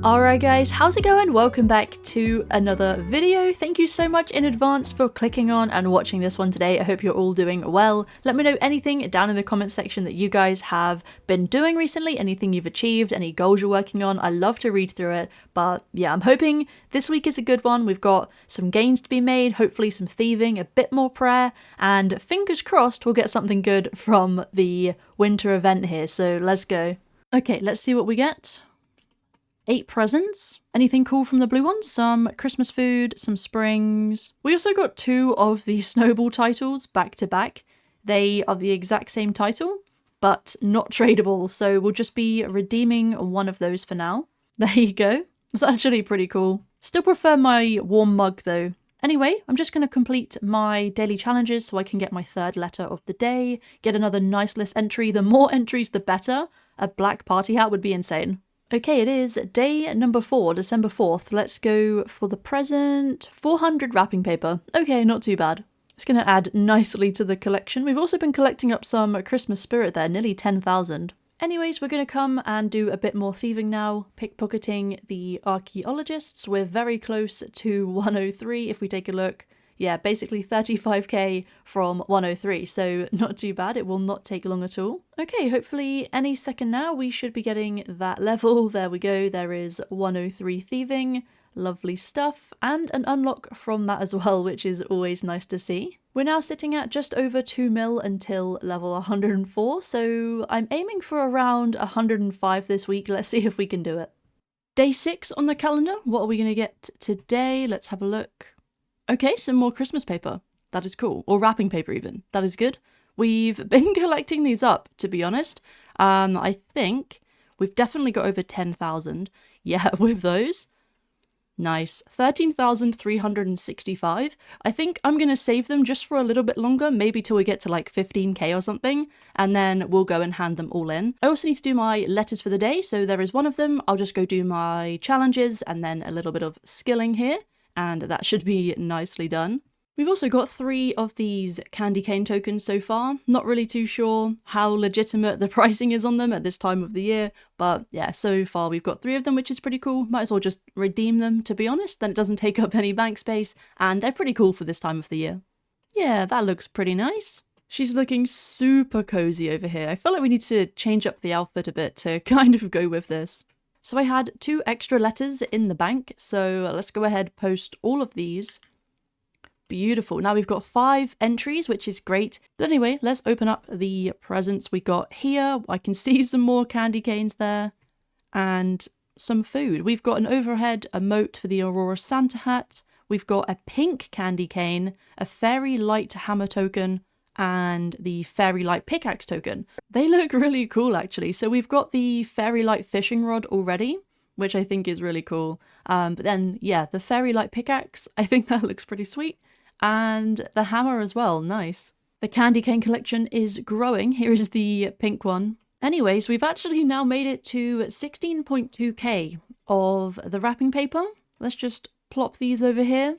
Alright guys, how's it going? Welcome back to another video. Thank you so much in advance for clicking on and watching this one today. I hope you're all doing well. Let me know anything down in the comment section that you guys have been doing recently, anything you've achieved, any goals you're working on. I love to read through it, but yeah, I'm hoping this week is a good one. We've got some gains to be made, hopefully some thieving, a bit more prayer, and fingers crossed we'll get something good from the winter event here, so let's go. Okay, let's see what we get. 8 presents. Anything cool from the blue ones? Some Christmas food, some springs. We also got 2 of the snowball titles back to back. They are the exact same title, but not tradable, so we'll just be redeeming one of those for now. There you go. It's actually pretty cool. Still prefer my warm mug though. Anyway, I'm just going to complete my daily challenges so I can get my 3rd letter of the day, get another nice list entry. The more entries, the better. A black party hat would be insane. Okay, it is day number 4, December 4th. Let's go for the present. 400 wrapping paper. Okay, not too bad. It's going to add nicely to the collection. We've also been collecting up some Christmas spirit there, nearly 10,000. Anyways, we're going to come and do a bit more thieving now, pickpocketing the archaeologists. We're very close to 103 if we take a look. Yeah, basically 35k from 103, so not too bad. It will not take long at all. Okay, hopefully any second now we should be getting that level. There we go, there is 103 thieving. Lovely stuff, and an unlock from that as well, which is always nice to see. We're now sitting at just over 2 mil until level 104, so I'm aiming for around 105 this week. Let's see if we can do it. Day 6 on the calendar. What are we going to get today? Let's have a look. Okay, some more Christmas paper. That is cool. Or wrapping paper even. That is good. We've been collecting these up, to be honest. I think we've definitely got over 10,000. Yeah, with those. Nice. 13,365. I think I'm going to save them just for a little bit longer, maybe till we get to like 15k or something, and then we'll go and hand them all in. I also need to do my letters for the day, so there is one of them. I'll just go do my challenges and then a little bit of skilling here. And that should be nicely done. We've also got 3 of these candy cane tokens so far. Not really too sure how legitimate the pricing is on them at this time of the year, but yeah, so far we've got 3 of them, which is pretty cool. Might as well just redeem them, to be honest, then it doesn't take up any bank space, and they're pretty cool for this time of the year. Yeah, that looks pretty nice. She's looking super cozy over here. I feel like we need to change up the outfit a bit to kind of go with this. So I had 2 extra letters in the bank, so let's go ahead, post all of these. Beautiful. Now we've got 5 entries, which is great. But anyway, let's open up the presents we got here. I can see some more candy canes there and some food. We've got an overhead emote for the Aurora Santa hat. We've got a pink candy cane, a fairy light hammer token, and the fairy light pickaxe token. They look really cool actually. So we've got the fairy light fishing rod already, which I think is really cool. But then yeah, the fairy light pickaxe, I think that looks pretty sweet. And the hammer as well, nice. The candy cane collection is growing. Here is the pink one. Anyways, we've actually now made it to 16.2k of the wrapping paper. Let's just plop these over here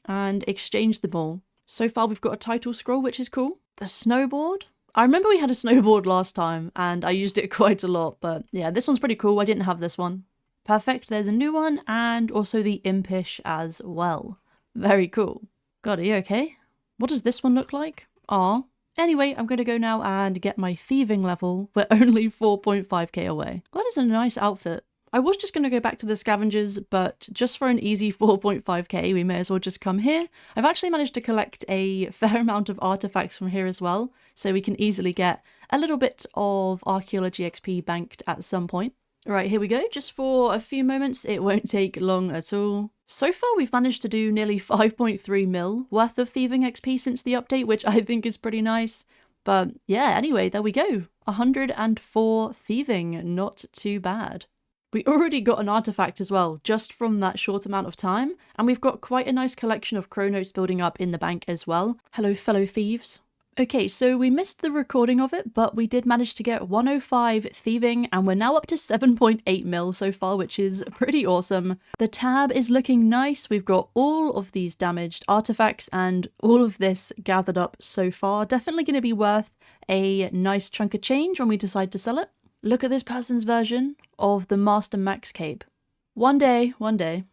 and exchange them all. So far we've got a title scroll, which is cool. The snowboard. I remember we had a snowboard last time and I used it quite a lot, but yeah, this one's pretty cool. I didn't have this one. Perfect, there's a new one, and also the impish as well. Very cool. God, are you okay? What does this one look like? Aw. Anyway, I'm going to go now and get my thieving level. We're only 4.5k away. That is a nice outfit. I was just going to go back to the scavengers, but just for an easy 4.5k, we may as well just come here. I've actually managed to collect a fair amount of artifacts from here as well, so we can easily get a little bit of archaeology XP banked at some point. Right, here we go. Just for a few moments, it won't take long at all. So far, we've managed to do nearly 5.3 mil worth of thieving XP since the update, which I think is pretty nice. But yeah, anyway, there we go. 104 thieving, not too bad. We already got an artifact as well, just from that short amount of time, and we've got quite a nice collection of chronotes building up in the bank as well. Hello, fellow thieves. Okay, so we missed the recording of it, but we did manage to get 105 thieving, and we're now up to 7.8 mil so far, which is pretty awesome. The tab is looking nice. We've got all of these damaged artifacts and all of this gathered up so far. Definitely going to be worth a nice chunk of change when we decide to sell it. Look at this person's version of the Master Max cape. One day, one day.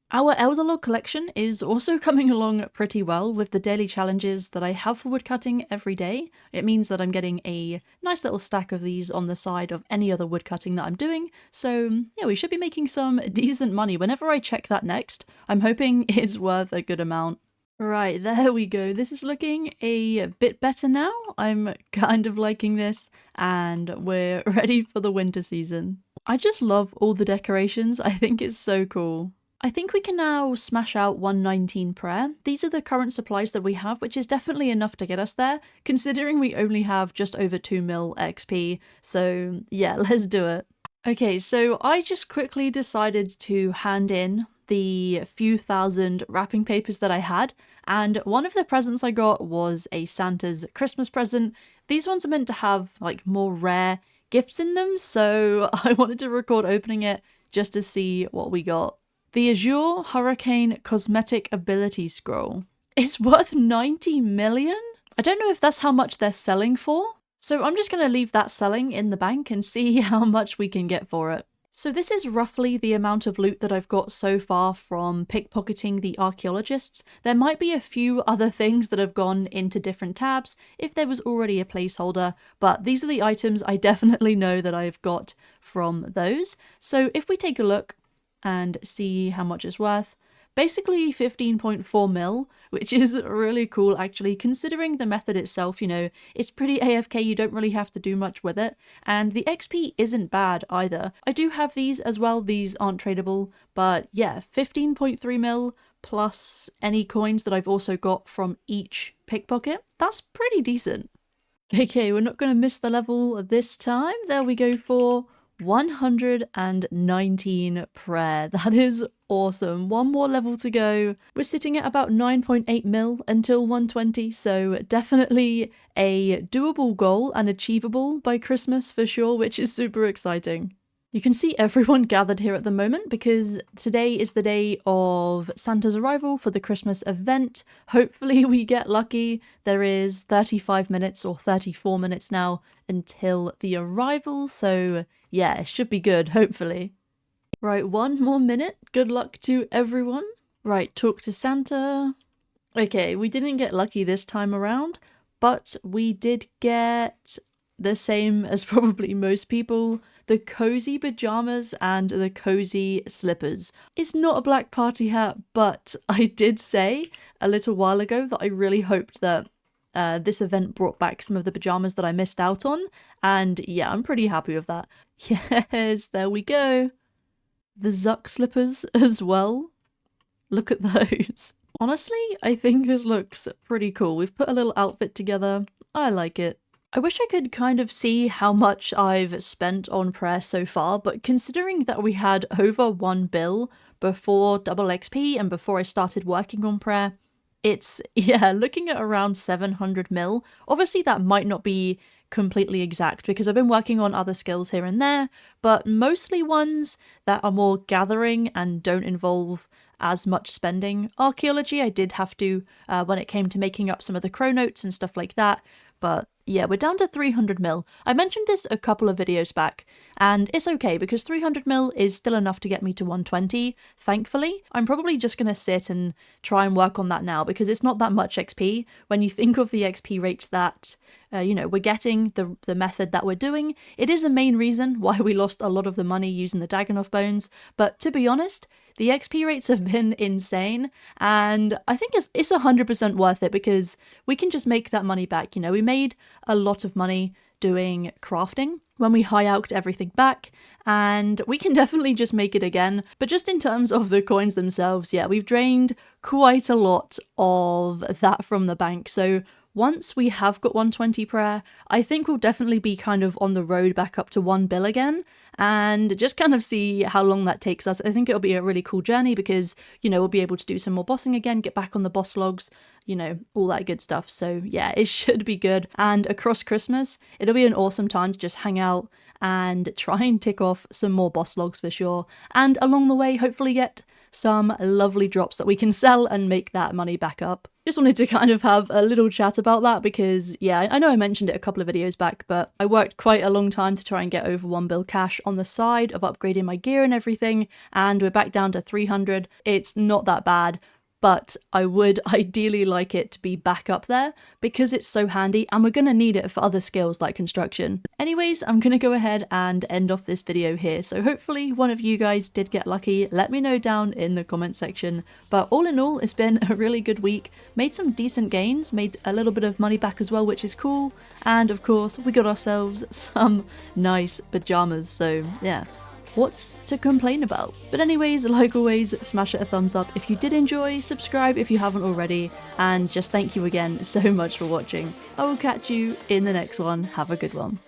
Our Elder Log collection is also coming along pretty well with the daily challenges that I have for woodcutting every day. It means that I'm getting a nice little stack of these on the side of any other woodcutting that I'm doing, so yeah, we should be making some decent money. Whenever I check that next, I'm hoping it's worth a good amount. Right, there we go. This is looking a bit better now. I'm kind of liking this, and we're ready for the winter season. I just love all the decorations. I think it's so cool. I think we can now smash out 119 prayer. These are the current supplies that we have, which is definitely enough to get us there, considering we only have just over 2 mil XP. So yeah, let's do it. Okay, so I just quickly decided to hand in the few thousand wrapping papers that I had, and one of the presents I got was a Santa's Christmas present. These ones are meant to have like more rare gifts in them, so I wanted to record opening it just to see what we got. The Azure Hurricane Cosmetic Ability Scroll. It's worth 90 million? I don't know if that's how much they're selling for, so I'm just going to leave that selling in the bank and see how much we can get for it. So this is roughly the amount of loot that I've got so far from pickpocketing the archaeologists. There might be a few other things that have gone into different tabs if there was already a placeholder, but these are the items I definitely know that I've got from those. So if we take a look and see how much it's worth, basically 15.4 mil, which is really cool actually, considering the method itself, you know, it's pretty AFK, you don't really have to do much with it, and the XP isn't bad either. I do have these as well, these aren't tradable, but yeah, 15.3 mil plus any coins that I've also got from each pickpocket, that's pretty decent. Okay, we're not going to miss the level this time. There we go for 119 prayer. That is awesome. One more level to go. We're sitting at about 9.8 mil until 120, so definitely a doable goal and achievable by Christmas for sure, which is super exciting. You can see everyone gathered here at the moment because today is the day of Santa's arrival for the Christmas event. Hopefully we get lucky. There is 35 minutes or 34 minutes now until the arrival, so yeah, it should be good, hopefully. Right, one more minute. Good luck to everyone. Right, talk to Santa. Okay, we didn't get lucky this time around, but we did get the same as probably most people, the cozy pajamas and the cozy slippers. It's not a black party hat, but I did say a little while ago that I really hoped that this event brought back some of the pajamas that I missed out on, and yeah, I'm pretty happy with that. Yes, there we go. The Zuck slippers as well. Look at those. Honestly, I think this looks pretty cool. We've put a little outfit together. I like it. I wish I could kind of see how much I've spent on prayer so far, but considering that we had over 1 bill before double XP and before I started working on prayer, it's, yeah, looking at around 700 mil. Obviously that might not be completely exact because I've been working on other skills here and there, but mostly ones that are more gathering and don't involve as much spending. Archaeology I did have to when it came to making up some of the crow notes and stuff like that, but yeah, we're down to 300 mil. I mentioned this a couple of videos back, and it's okay because 300 mil is still enough to get me to 120, thankfully. I'm probably just going to sit and try and work on that now because it's not that much XP. When you think of the XP rates that, you know, we're getting, the method that we're doing, it is the main reason why we lost a lot of the money using the Dagannoth bones, but to be honest, the XP rates have been insane, and I think it's 100% worth it because we can just make that money back. You know, we made a lot of money doing crafting when we high-alked everything back, and we can definitely just make it again. But just in terms of the coins themselves, yeah, we've drained quite a lot of that from the bank, so once we have got 120 prayer, I think we'll definitely be kind of on the road back up to 1 bill again, and just kind of see how long that takes us. I think it'll be a really cool journey because, you know, we'll be able to do some more bossing again, get back on the boss logs, you know, all that good stuff. So yeah, it should be good. And across Christmas, it'll be an awesome time to just hang out and try and tick off some more boss logs for sure. And along the way, hopefully get some lovely drops that we can sell and make that money back up. just wanted to kind of have a little chat about that because, yeah, I know I mentioned it a couple of videos back, but I worked quite a long time to try and get over 1 bill cash on the side of upgrading my gear and everything, and we're back down to 300. It's not that bad, but I would ideally like it to be back up there because it's so handy and we're going to need it for other skills like construction. Anyways, I'm going to go ahead and end off this video here, so hopefully one of you guys did get lucky. Let me know down in the comment section. But all in all, it's been a really good week. Made some decent gains, made a little bit of money back as well, which is cool. And of course, we got ourselves some nice pajamas, so yeah. What's to complain about? But anyways, like always, smash it a thumbs up if you did enjoy, subscribe if you haven't already, and just thank you again so much for watching. I will catch you in the next one. Have a good one.